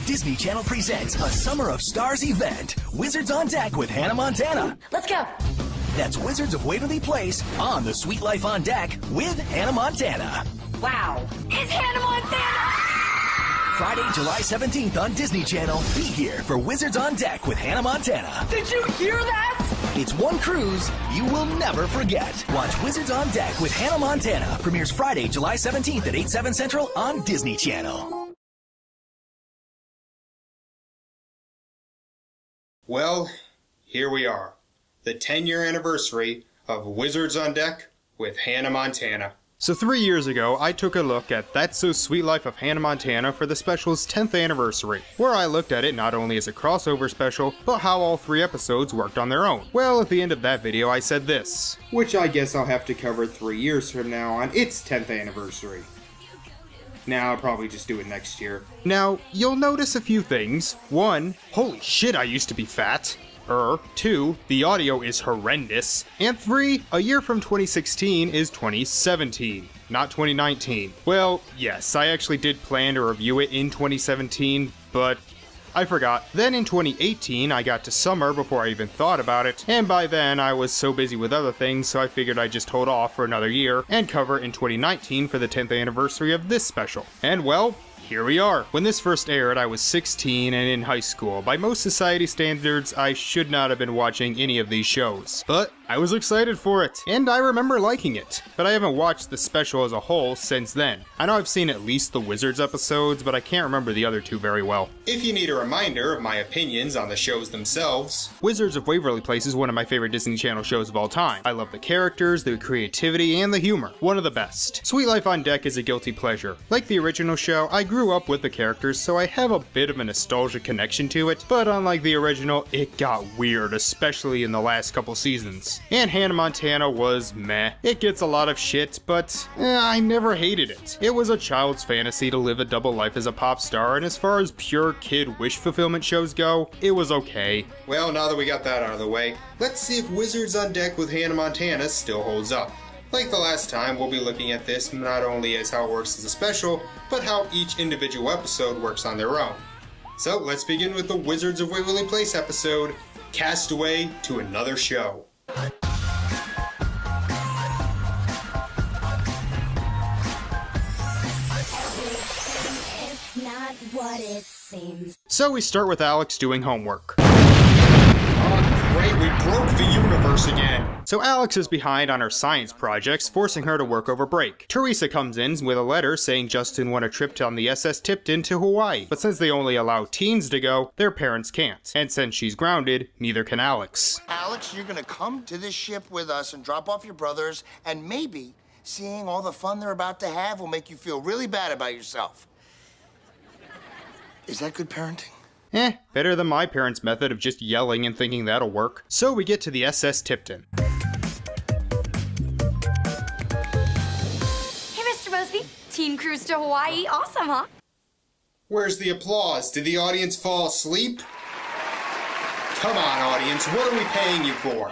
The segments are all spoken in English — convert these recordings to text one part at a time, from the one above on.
Disney Channel presents a Summer of Stars event, Wizards on Deck with Hannah Montana. Let's go. That's Wizards of Waverly Place on the Sweet Life on Deck with Hannah Montana. Wow. It's Hannah Montana! Friday, July 17th on Disney Channel. Be here for Wizards on Deck with Hannah Montana. Did you hear that? It's one cruise you will never forget. Watch Wizards on Deck with Hannah Montana. Premieres Friday, July 17th at 8, 7 Central on Disney Channel. Well, here we are. The 10-year anniversary of Wizards on Deck with Hannah Montana. So 3 years ago, I took a look at That's So Sweet Life of Hannah Montana for the special's 10th anniversary, where I looked at it not only as a crossover special, but how all 3 episodes worked on their own. Well, at the end of that video I said this, which I guess I'll have to cover 3 years from now on its 10th anniversary. Now, I'll probably just do it next year. Now, you'll notice a few things. 1, holy shit, I used to be fat. 2, the audio is horrendous. And 3, a year from 2016 is 2017, not 2019. Well, yes, I actually did plan to review it in 2017, but I forgot. Then in 2018, I got to summer before I even thought about it, and by then I was so busy with other things, so I figured I'd just hold off for another year and cover it in 2019 for the 10th anniversary of this special. And well, here we are. When this first aired, I was 16 and in high school. By most society standards, I should not have been watching any of these shows. But I was excited for it, and I remember liking it. But I haven't watched the special as a whole since then. I know I've seen at least the Wizards episodes, but I can't remember the other 2 very well. If you need a reminder of my opinions on the shows themselves, Wizards of Waverly Place is one of my favorite Disney Channel shows of all time. I love the characters, the creativity, and the humor. One of the best. Sweet Life on Deck is a guilty pleasure. Like the original show, I grew up with the characters, so I have a bit of a nostalgia connection to it, but unlike the original, it got weird, especially in the last couple seasons. And Hannah Montana was meh. It gets a lot of shit, but I never hated it. It was a child's fantasy to live a double life as a pop star, and as far as pure kid wish fulfillment shows go, it was okay. Well, now that we got that out of the way, let's see if Wizards on Deck with Hannah Montana still holds up. Like the last time, we'll be looking at this not only as how it works as a special, but how each individual episode works on their own. So let's begin with the Wizards of Waverly Place episode, Cast Away to Another Show. It's not what it seems. So we start with Alex doing homework. Great, we broke the universe again. So Alex is behind on her science projects, forcing her to work over break. Teresa comes in with a letter saying Justin won a trip on the SS Tipton to Hawaii, but since they only allow teens to go, their parents can't. And since she's grounded, neither can Alex. Alex, you're gonna come to this ship with us and drop off your brothers, and maybe seeing all the fun they're about to have will make you feel really bad about yourself. Is that good parenting? Better than my parents' method of just yelling and thinking that'll work. So we get to the SS Tipton. Hey, Mr. Mosby. Teen cruise to Hawaii. Awesome, huh? Where's the applause? Did the audience fall asleep? Come on, audience, what are we paying you for?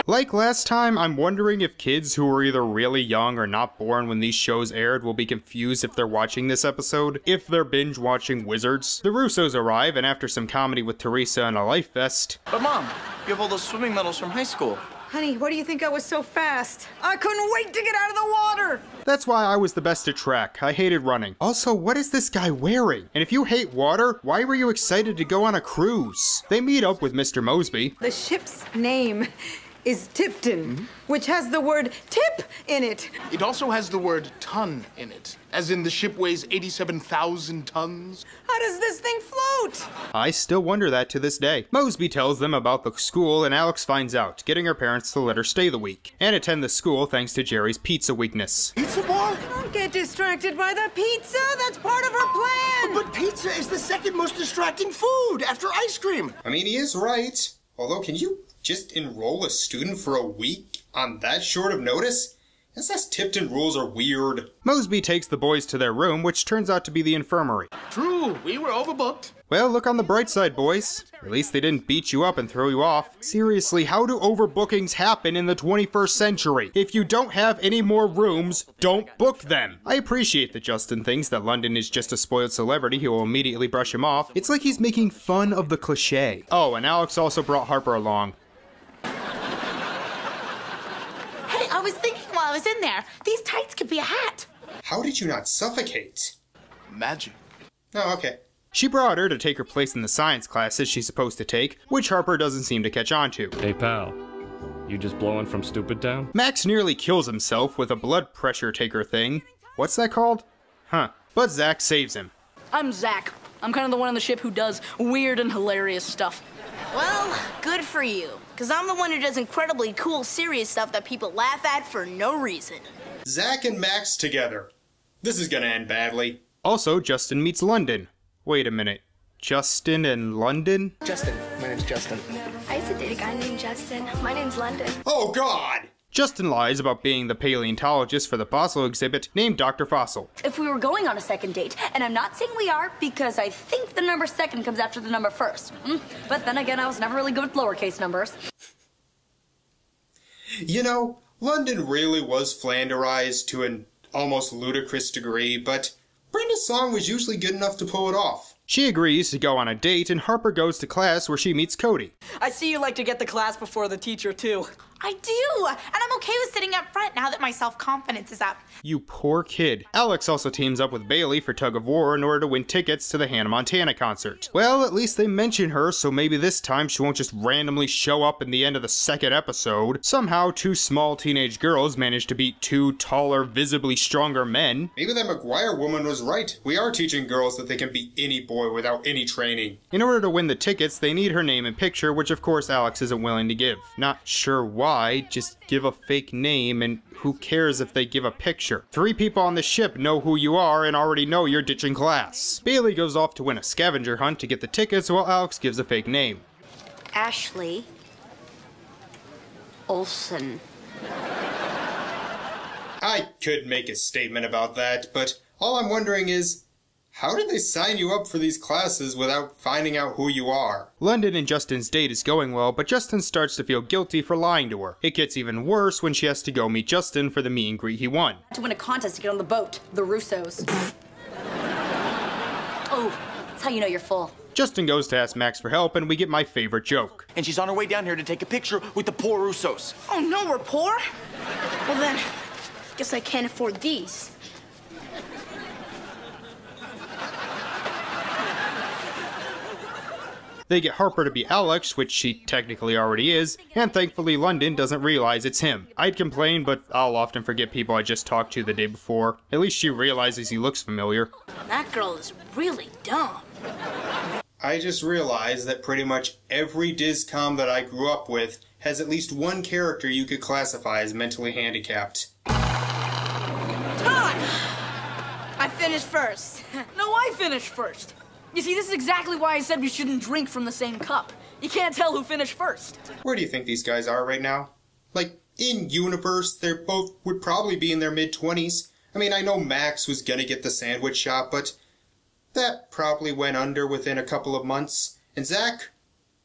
Like last time, I'm wondering if kids who were either really young or not born when these shows aired will be confused if they're watching this episode, if they're binge watching Wizards. The Russos arrive, and after some comedy with Teresa and a life vest... But Mom, you have all those swimming medals from high school. Honey, what do you think I was so fast? I couldn't wait to get out of the water! That's why I was the best at track. I hated running. Also, what is this guy wearing? And if you hate water, why were you excited to go on a cruise? They meet up with Mr. Mosby. The ship's name is Tipton, which has the word tip in it. It also has the word ton in it, as in the ship weighs 87,000 tons. How does this thing float? I still wonder that to this day. Mosby tells them about the school, and Alex finds out, getting her parents to let her stay the week, and attend the school thanks to Jerry's pizza weakness. Pizza bar? Don't get distracted by the pizza. That's part of her plan. But pizza is the second most distracting food after ice cream. I mean, he is right. Although, can you just enroll a student for a week on that short of notice? SS Tipton rules are weird. Mosby takes the boys to their room, which turns out to be the infirmary. True, we were overbooked. Well, look on the bright side, boys. At least they didn't beat you up and throw you off. Seriously, how do overbookings happen in the 21st century? If you don't have any more rooms, don't book them. I appreciate that Justin thinks that London is just a spoiled celebrity who will immediately brush him off. It's like he's making fun of the cliche. Oh, and Alex also brought Harper along. Hey, I was thinking while I was in there, these tights could be a hat. How did you not suffocate? Magic. Oh, okay. She brought her to take her place in the science classes she's supposed to take, which Harper doesn't seem to catch on to. Hey pal, you just blowing from Stupid Town? Max nearly kills himself with a blood pressure taker thing. What's that called? Huh. But Zach saves him. I'm Zach. I'm kind of the one on the ship who does weird and hilarious stuff. Well, good for you. Because I'm the one who does incredibly cool, serious stuff that people laugh at for no reason. Zach and Max together. This is gonna end badly. Also, Justin meets London. Wait a minute. Justin and London? Justin. My name's Justin. I used to date a guy named Justin. My name's London. Oh, God! Justin lies about being the paleontologist for the fossil exhibit named Dr. Fossil. If we were going on a second date, and I'm not saying we are because I think the number second comes after the number first. But then again, I was never really good with lowercase numbers. You know, London really was Flanderized to an almost ludicrous degree, but Brenda's song was usually good enough to pull it off. She agrees to go on a date, and Harper goes to class where she meets Cody. I see you like to get to class before the teacher, too. I do, and I'm okay with sitting up front now that my self-confidence is up. You poor kid. Alex also teams up with Bailey for tug of war in order to win tickets to the Hannah Montana concert. Well, at least they mention her, so maybe this time she won't just randomly show up in the end of the second episode. Somehow, two small teenage girls manage to beat two taller, visibly stronger men. Maybe that McGuire woman was right. We are teaching girls that they can beat any boy without any training. In order to win the tickets, they need her name and picture, which of course Alex isn't willing to give. Not sure why, just give a fake name and who cares if they give a picture? 3 people on the ship know who you are and already know you're ditching class. Bailey goes off to win a scavenger hunt to get the tickets while Alex gives a fake name. Ashley Olsen. I could make a statement about that, but all I'm wondering is, how did they sign you up for these classes without finding out who you are? London and Justin's date is going well, but Justin starts to feel guilty for lying to her. It gets even worse when she has to go meet Justin for the meet and greet he won. To win a contest to get on the boat, the Russos. Oh, that's how you know you're full. Justin goes to ask Max for help, and we get my favorite joke. And she's on her way down here to take a picture with the poor Russos. Oh no, we're poor? Well then, guess I can't afford these. They get Harper to be Alex, which she technically already is, and thankfully London doesn't realize it's him. I'd complain, but I'll often forget people I just talked to the day before. At least she realizes he looks familiar. That girl is really dumb. I just realized that pretty much every Discom that I grew up with has at least one character you could classify as mentally handicapped. Time! I finished first. No, I finished first. You see, this is exactly why I said we shouldn't drink from the same cup. You can't tell who finished first. Where do you think these guys are right now? Like, in universe, they're both would probably be in their mid-20s. I mean, I know Max was gonna get the sandwich shop, but that probably went under within a couple of months. And Zach,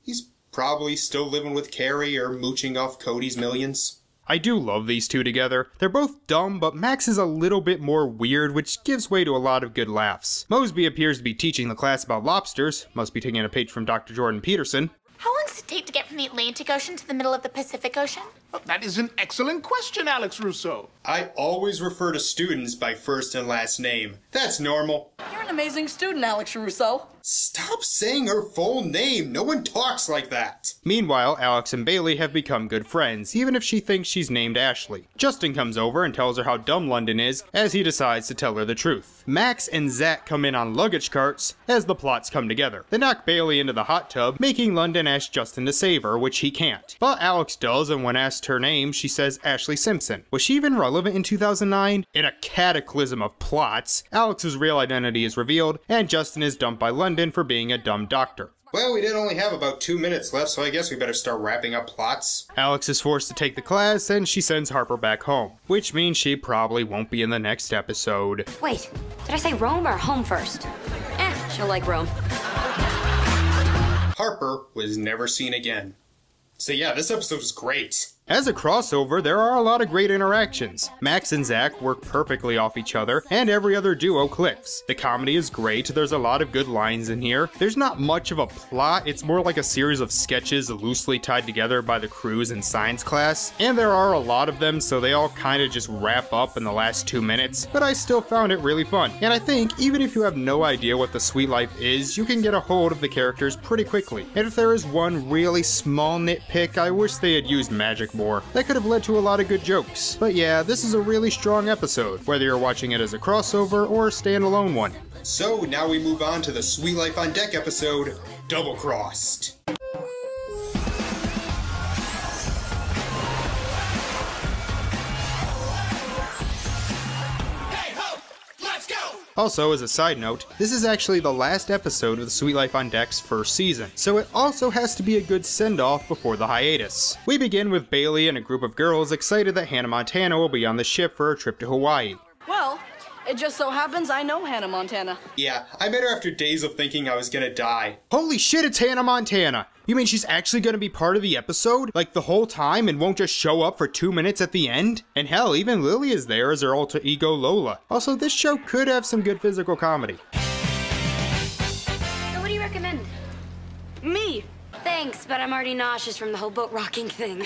he's probably still living with Carrie or mooching off Cody's millions. I do love these two together. They're both dumb, but Max is a little bit more weird, which gives way to a lot of good laughs. Mosby appears to be teaching the class about lobsters, must be taking a page from Dr. Jordan Peterson. How long does it take to get from the Atlantic Ocean to the middle of the Pacific Ocean? Well, that is an excellent question, Alex Russo. I always refer to students by first and last name. That's normal. You're an amazing student, Alex Russo. Stop saying her full name. No one talks like that. Meanwhile, Alex and Bailey have become good friends, even if she thinks she's named Ashley. Justin comes over and tells her how dumb London is, as he decides to tell her the truth. Max and Zach come in on luggage carts as the plots come together. They knock Bailey into the hot tub, making London ask Justin to save her, which he can't. But Alex does, and when asked her name, she says Ashley Simpson. Was she even relevant in 2009? In a cataclysm of plots, Alex's real identity is revealed, and Justin is dumped by London for being a dumb doctor. Well, we did only have about 2 minutes left, so I guess we better start wrapping up plots. Alex is forced to take the class, and she sends Harper back home, which means she probably won't be in the next episode. Wait, did I say Rome or home first? She'll like Rome. Harper was never seen again. So yeah, this episode was great. As a crossover, there are a lot of great interactions. Max and Zach work perfectly off each other, and every other duo clicks. The comedy is great, there's a lot of good lines in here. There's not much of a plot, it's more like a series of sketches loosely tied together by the crews in science class. And there are a lot of them, so they all kind of just wrap up in the last 2 minutes, but I still found it really fun. And I think, even if you have no idea what the Sweet Life is, you can get a hold of the characters pretty quickly. And if there is one really small nitpick, I wish they had used magic more. That could have led to a lot of good jokes. But yeah, this is a really strong episode, whether you're watching it as a crossover or a standalone one. So now we move on to the Sweet Life on Deck episode, Double Crossed. Also, as a side note, this is actually the last episode of the Sweet Life on Deck's first season, so it also has to be a good send-off before the hiatus. We begin with Bailey and a group of girls excited that Hannah Montana will be on the ship for a trip to Hawaii. Well, it just so happens I know Hannah Montana. Yeah, I met her after days of thinking I was gonna die. Holy shit, it's Hannah Montana! You mean she's actually gonna be part of the episode? Like the whole time and won't just show up for 2 minutes at the end? And hell, even Lily is there as her alter ego Lola. Also, this show could have some good physical comedy. So what do you recommend? Me. Thanks, but I'm already nauseous from the whole boat rocking thing.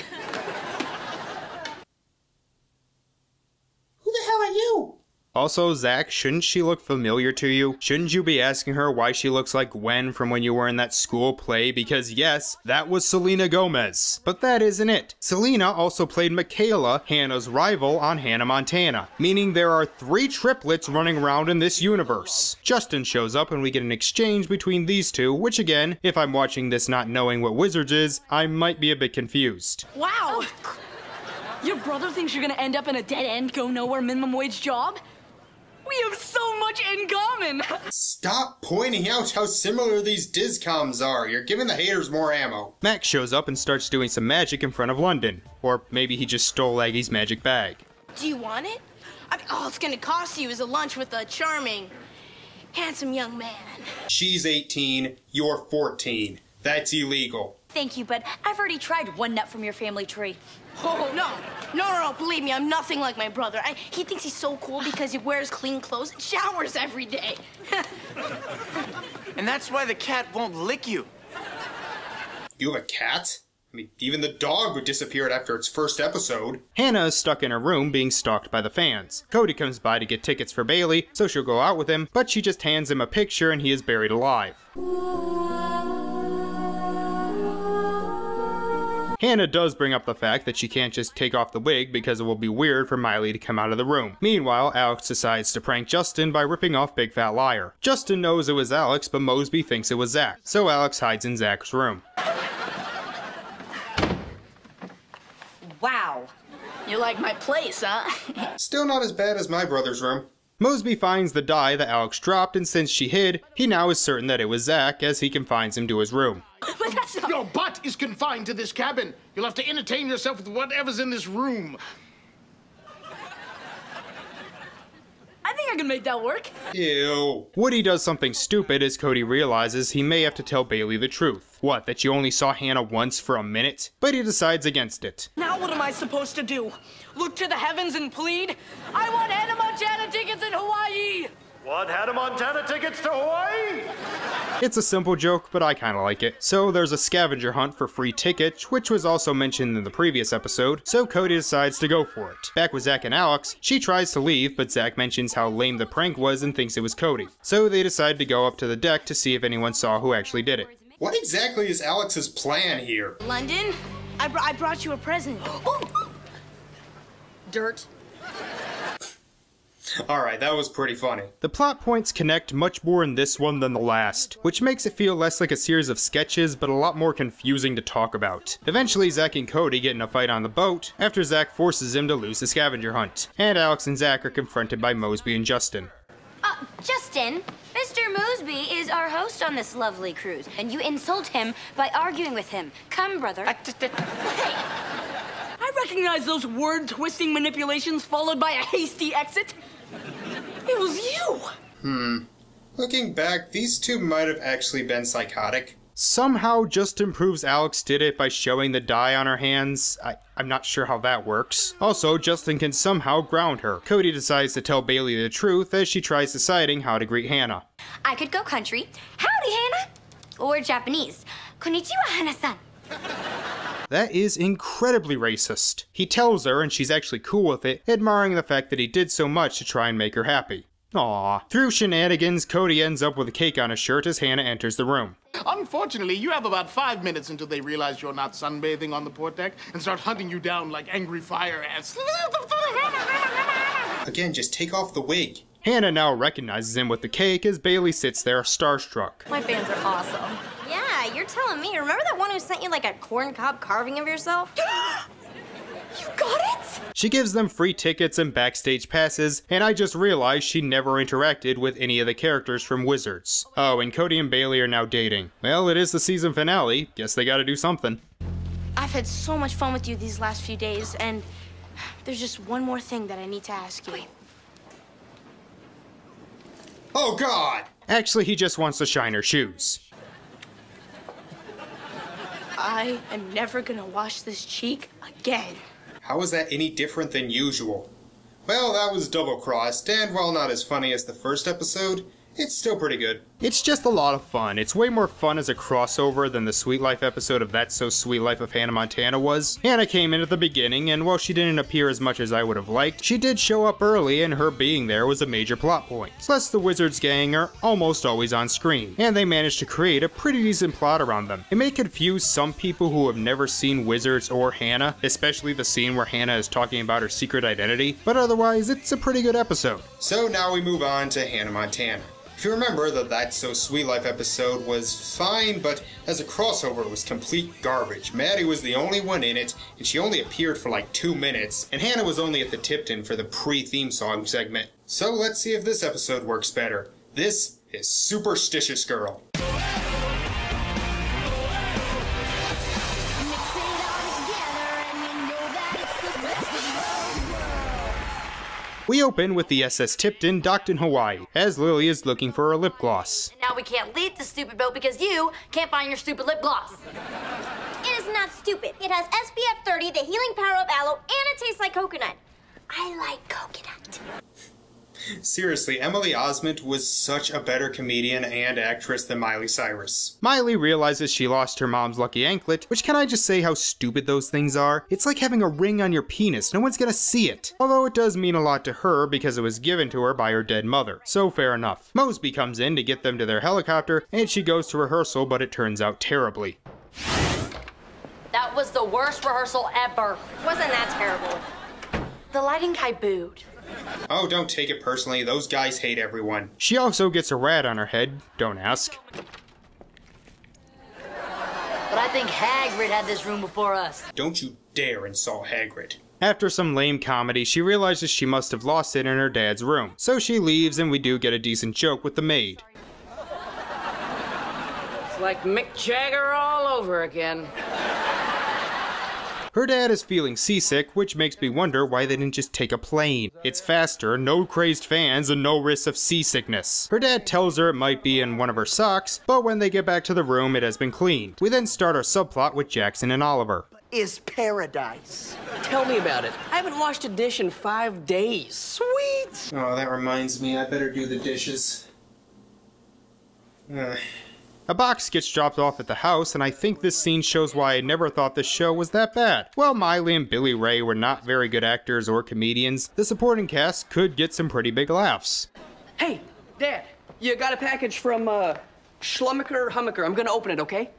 Who the hell are you? Also, Zach, shouldn't she look familiar to you? Shouldn't you be asking her why she looks like Gwen from when you were in that school play? Because yes, that was Selena Gomez. But that isn't it. Selena also played Michaela, Hannah's rival, on Hannah Montana, meaning there are 3 triplets running around in this universe. Justin shows up and we get an exchange between these two, which again, if I'm watching this not knowing what Wizards is, I might be a bit confused. Wow! Your brother thinks you're gonna end up in a dead-end, go-nowhere minimum wage job? We have so much in common! Stop pointing out how similar these Dizcoms are. You're giving the haters more ammo. Max shows up and starts doing some magic in front of London. Or maybe he just stole Aggie's magic bag. Do you want it? I mean, all it's gonna cost you is a lunch with a charming, handsome young man. She's 18, you're 14. That's illegal. Thank you, but I've already tried one nut from your family tree. Oh, no, believe me, I'm nothing like my brother. He thinks he's so cool because he wears clean clothes and showers every day. And that's why the cat won't lick you. You have a cat? I mean, even the dog disappeared after its first episode. Hannah is stuck in her room being stalked by the fans. Cody comes by to get tickets for Bailey, so she'll go out with him, but she just hands him a picture and he is buried alive. Hannah does bring up the fact that she can't just take off the wig because it will be weird for Miley to come out of the room. Meanwhile, Alex decides to prank Justin by ripping off Big Fat Liar. Justin knows it was Alex, but Mosby thinks it was Zach, so Alex hides in Zach's room. Wow. You like my place, huh? Still not as bad as my brother's room. Mosby finds the die that Alex dropped, and since she hid, he now is certain that it was Zach as he confines him to his room. But that's not... Your butt is confined to this cabin. You'll have to entertain yourself with whatever's in this room. I think I can make that work. Ew. Woody does something stupid as Cody realizes he may have to tell Bailey the truth. What, that you only saw Hannah once for a minute? But he decides against it. Now what am I supposed to do? Look to the heavens and plead? I want Hannah Montana tickets in Hawaii! Want Hannah Montana tickets to Hawaii? It's a simple joke, but I kinda like it. So there's a scavenger hunt for free tickets, which was also mentioned in the previous episode, so Cody decides to go for it. Back with Zach and Alex, she tries to leave, but Zach mentions how lame the prank was and thinks it was Cody. So they decide to go up to the deck to see if anyone saw who actually did it. What exactly is Alex's plan here? London, I brought you a present. Dirt. Alright, that was pretty funny. The plot points connect much more in this one than the last, which makes it feel less like a series of sketches, but a lot more confusing to talk about. Eventually, Zach and Cody get in a fight on the boat, after Zach forces him to lose the scavenger hunt, and Alex and Zach are confronted by Mosby and Justin. Just Justin, Mr. Mosby is our host on this lovely cruise, and you insult him by arguing with him. Come, brother. I recognize those word-twisting manipulations followed by a hasty exit. It was you. Looking back, these two might have actually been psychotic. Somehow Justin proves Alex did it by showing the dye on her hands. I'm not sure how that works. Also, Justin can somehow ground her. Cody decides to tell Bailey the truth as she tries deciding how to greet Hannah. I could go country. Howdy, Hannah. Or Japanese. Konnichiwa, Hannah-san. That is incredibly racist. He tells her and she's actually cool with it, admiring the fact that he did so much to try and make her happy. Aww. Through shenanigans, Cody ends up with a cake on his shirt as Hannah enters the room. Unfortunately, you have about 5 minutes until they realize you're not sunbathing on the port deck and start hunting you down like angry fire ants. Again, just take off the wig. Hannah now recognizes him with the cake as Bailey sits there starstruck. My fans are awesome. Yeah, you're telling me. Remember that one who sent you like a corn cob carving of yourself? You got it? She gives them free tickets and backstage passes, and I just realized she never interacted with any of the characters from Wizards. Oh, and Cody and Bailey are now dating. Well, it is the season finale. Guess they gotta do something. I've had so much fun with you these last few days, and there's just one more thing that I need to ask you. Oh, God! Actually, he just wants to shine her shoes. I am never gonna wash this cheek again. How is that any different than usual? Well, that was double-crossed, and while not as funny as the first episode, it's still pretty good. It's just a lot of fun. It's way more fun as a crossover than the Sweet Life episode of That's So Sweet Life of Hannah Montana was. Hannah came in at the beginning, and while she didn't appear as much as I would have liked, she did show up early, and her being there was a major plot point. Plus, the Wizards gang are almost always on screen, and they managed to create a pretty decent plot around them. It may confuse some people who have never seen Wizards or Hannah, especially the scene where Hannah is talking about her secret identity, but otherwise, it's a pretty good episode. So now we move on to Hannah Montana. If you remember, the That's So Sweet Life episode was fine, but as a crossover it was complete garbage. Maddie was the only one in it, and she only appeared for like 2 minutes, and Hannah was only at the Tipton for the pre-theme song segment. So let's see if this episode works better. This is Superstitious Girl. We open with the SS Tipton docked in Hawaii, as Lily is looking for her lip gloss. And now we can't leave the stupid boat because you can't find your stupid lip gloss. It is not stupid. It has SPF 30, the healing power of aloe, and it tastes like coconut. I like coconut. Seriously, Emily Osment was such a better comedian and actress than Miley Cyrus. Miley realizes she lost her mom's lucky anklet, which can I just say how stupid those things are? It's like having a ring on your penis, no one's gonna see it. Although it does mean a lot to her because it was given to her by her dead mother, so fair enough. Mosby comes in to get them to their helicopter, and she goes to rehearsal, but it turns out terribly. That was the worst rehearsal ever. Wasn't that terrible? The lighting guy booed. Oh, don't take it personally, those guys hate everyone. She also gets a rat on her head, don't ask. But I think Hagrid had this room before us. Don't you dare insult Hagrid. After some lame comedy, she realizes she must have lost it in her dad's room. So she leaves and we do get a decent joke with the maid. It's like Mick Jagger all over again. Her dad is feeling seasick, which makes me wonder why they didn't just take a plane. It's faster, no crazed fans, and no risk of seasickness. Her dad tells her it might be in one of her socks, but when they get back to the room, it has been cleaned. We then start our subplot with Jackson and Oliver. Is paradise. Tell me about it. I haven't washed a dish in 5 days. Sweet! Oh, that reminds me, I better do the dishes. A box gets dropped off at the house, and I think this scene shows why I never thought this show was that bad. While Miley and Billy Ray were not very good actors or comedians, the supporting cast could get some pretty big laughs. Hey, Dad, you got a package from, Schlummacher Hummacher. I'm gonna open it, okay?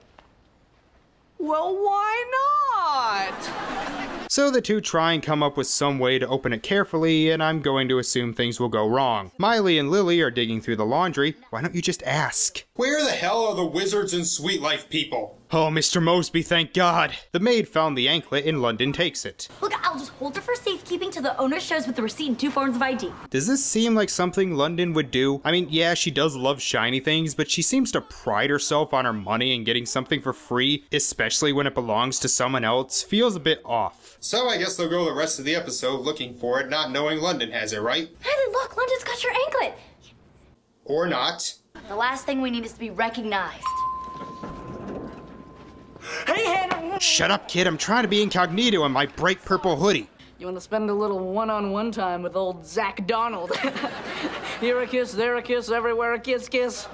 Well, why not? So the two try and come up with some way to open it carefully, and I'm going to assume things will go wrong. Miley and Lily are digging through the laundry. Why don't you just ask? Where the hell are the Wizards and Sweet Life people? Oh, Mr. Mosby, thank God. The maid found the anklet and London takes it. Look, I'll just hold it for safekeeping till the owner shows with the receipt and 2 forms of ID. Does this seem like something London would do? I mean, yeah, she does love shiny things, but she seems to pride herself on her money and getting something for free, especially when it belongs to someone else. Feels a bit off. So I guess they'll go the rest of the episode looking for it, not knowing London has it, right? Hey, look, London's got your anklet. Or not. The last thing we need is to be recognized. Hey, Hannah! Shut up, kid. I'm trying to be incognito in my bright purple hoodie. You want to spend a little one-on-one time with old Zach Donald? Here a kiss, there a kiss, everywhere a kiss, kiss.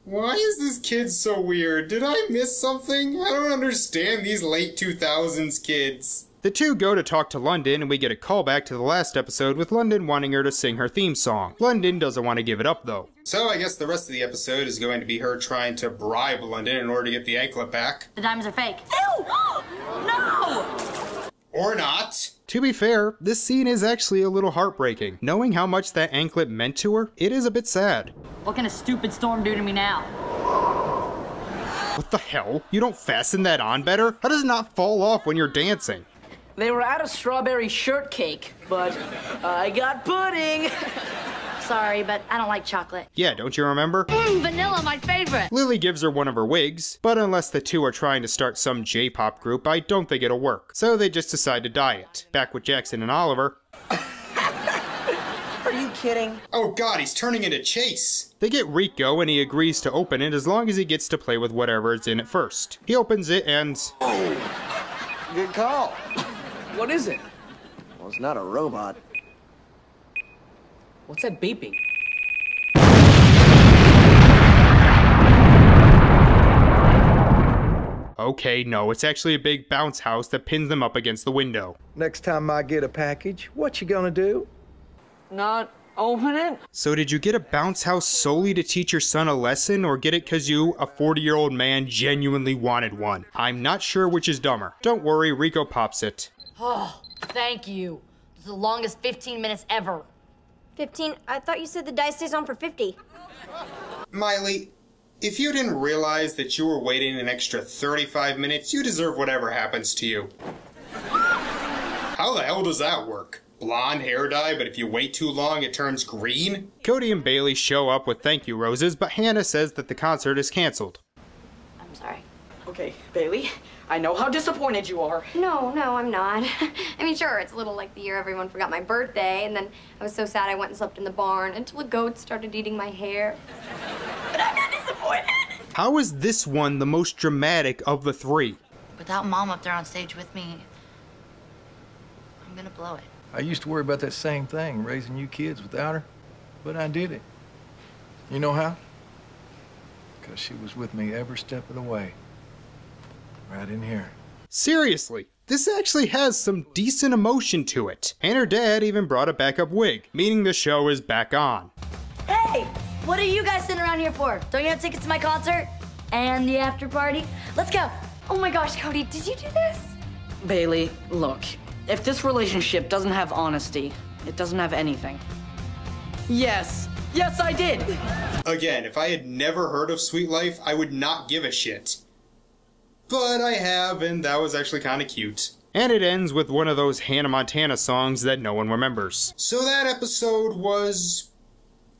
Why is this kid so weird? Did I miss something? I don't understand these late 2000s kids. The two go to talk to London, and we get a callback to the last episode with London wanting her to sing her theme song. London doesn't want to give it up, though. So I guess the rest of the episode is going to be her trying to bribe London in order to get the anklet back. The diamonds are fake. Ew! No! Or not. To be fair, this scene is actually a little heartbreaking. Knowing how much that anklet meant to her, it is a bit sad. What can a stupid storm do to me now? What the hell? You don't fasten that on better? How does it not fall off when you're dancing? They were out of strawberry shortcake, but I got pudding. Sorry, but I don't like chocolate. Yeah, don't you remember? Vanilla, my favorite. Lily gives her one of her wigs, but unless the two are trying to start some J-pop group, I don't think it'll work. So they just decide to dye it. Back with Jackson and Oliver. Are you kidding? Oh god, he's turning into Chase. They get Rico and he agrees to open it as long as he gets to play with whatever is in it first. He opens it and... Oh, good call. What is it? Well, it's not a robot. What's that beeping? Okay, no, it's actually a big bounce house that pins them up against the window. Next time I get a package, what you gonna do? Not open it? So did you get a bounce house solely to teach your son a lesson, or get it because you, a 40-year-old man, genuinely wanted one? I'm not sure which is dumber. Don't worry, Rico pops it. Oh, thank you. It's the longest 15 minutes ever. 15? I thought you said the dice stays on for 50. Miley, if you didn't realize that you were waiting an extra 35 minutes, you deserve whatever happens to you. How the hell does that work? Blonde hair dye, but if you wait too long, it turns green? Cody and Bailey show up with thank you roses, but Hannah says that the concert is canceled. I'm sorry. Okay, Bailey, I know how disappointed you are. No, I'm not. I mean, sure, it's a little like the year everyone forgot my birthday, and then I was so sad I went and slept in the barn until a goat started eating my hair. But I'm not disappointed. How is this one the most dramatic of the three? Without Mom up there on stage with me, I'm gonna blow it. I used to worry about that same thing, raising you kids without her, but I did it. You know how? Because she was with me every step of the way. Right in here. Seriously, this actually has some decent emotion to it. And her dad even brought a backup wig, meaning the show is back on. Hey, what are you guys sitting around here for? Don't you have tickets to my concert? And the after party? Let's go. Oh my gosh, Cody, did you do this? Bailey, look, if this relationship doesn't have honesty, it doesn't have anything. Yes, I did. Again, if I had never heard of Sweet Life, I would not give a shit. But I have, and that was actually kind of cute. And it ends with one of those Hannah Montana songs that no one remembers. So that episode was...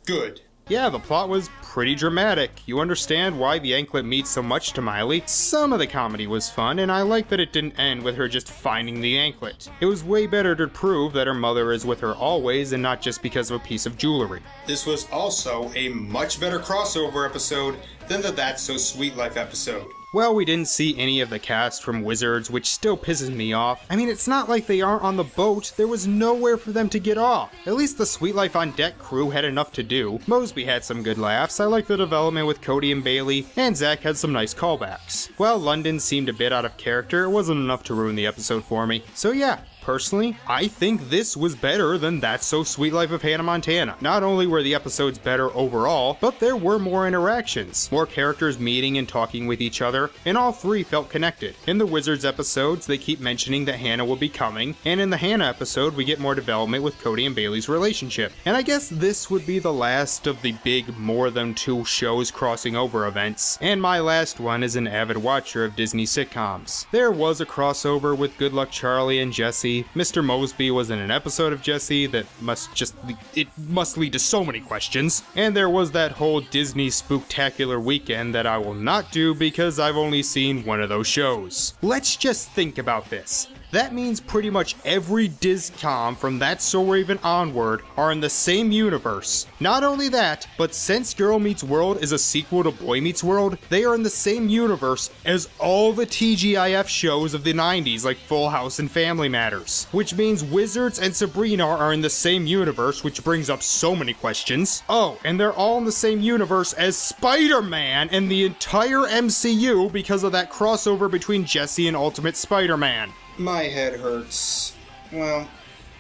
good. Yeah, the plot was pretty dramatic. You understand why the anklet means so much to Miley. Some of the comedy was fun, and I like that it didn't end with her just finding the anklet. It was way better to prove that her mother is with her always and not just because of a piece of jewelry. This was also a much better crossover episode than the That's So Sweet Life episode. Well, we didn't see any of the cast from Wizards, which still pisses me off. I mean, it's not like they aren't on the boat. There was nowhere for them to get off. At least the Sweet Life on Deck crew had enough to do. Mosby had some good laughs. I liked the development with Cody and Bailey, and Zach had some nice callbacks. While London seemed a bit out of character, it wasn't enough to ruin the episode for me. So yeah, Personally, I think this was better than That's So Sweet Life of Hannah Montana. Not only were the episodes better overall, but there were more interactions, more characters meeting and talking with each other, and all three felt connected. In the Wizards episodes, they keep mentioning that Hannah will be coming, and in the Hannah episode, we get more development with Cody and Bailey's relationship. And I guess this would be the last of the big more than two shows crossing over events, and my last one is an avid watcher of Disney sitcoms. There was a crossover with Good Luck Charlie and Jessie. Mr. Mosby was in an episode of Jessie that must lead to so many questions. And there was that whole Disney Spooktacular weekend that I will not do because I've only seen one of those shows. Let's just think about this. That means pretty much every Discom from That's So Raven onward are in the same universe. Not only that, but since Girl Meets World is a sequel to Boy Meets World, they are in the same universe as all the TGIF shows of the 90s like Full House and Family Matters. Which means Wizards and Sabrina are in the same universe, which brings up so many questions. Oh, and they're all in the same universe as Spider-Man and the entire MCU because of that crossover between Jessie and Ultimate Spider-Man. My head hurts. Well,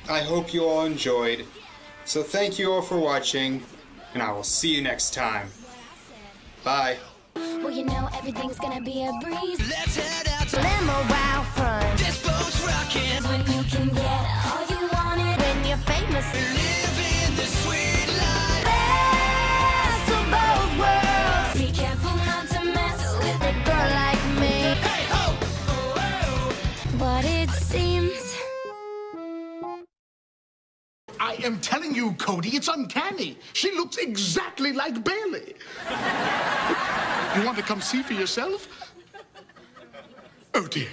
I hope you all enjoyed. So thank you all for watching, and I will see you next time. Bye. Well, you know everything's gonna be a breeze. Let's head out to Limo Wow Front. This boat's rocking. When you can get all you wanted. When you're famous. Living the sweet life. Best of both worlds. Be careful not to mess with a girl like me. Hey, ho! But it seems I am telling you, Cody, it's uncanny. She looks exactly like Bailey. You want to come see for yourself? Oh, dear.